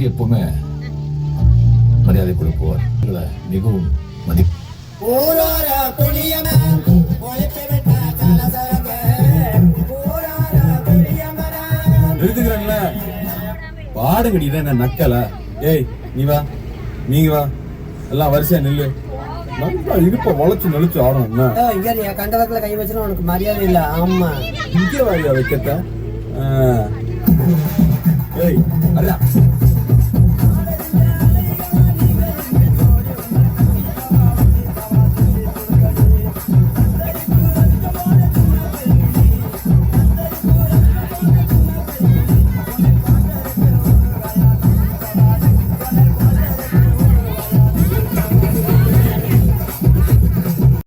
எப்பவுமே மரியாதை கொடுப்பவர் மிகவும் மதிப்பு. நிறுத்துக்கிறேன்ல பாடுங்கடிதான் என்ன நக்கலா? ஏய் நீ வா, நீங்க வா, எல்லாம் வரிசையா நில்லு. நல்லா இருப்ப வளைச்சு நெளிச்சு ஆடணும். இங்க கண்டவத்துல கை வச்சுனா உனக்கு மரியாதை இல்ல. ஆமா இங்கே வாரியா வைக்கத்த. ஏய் அடா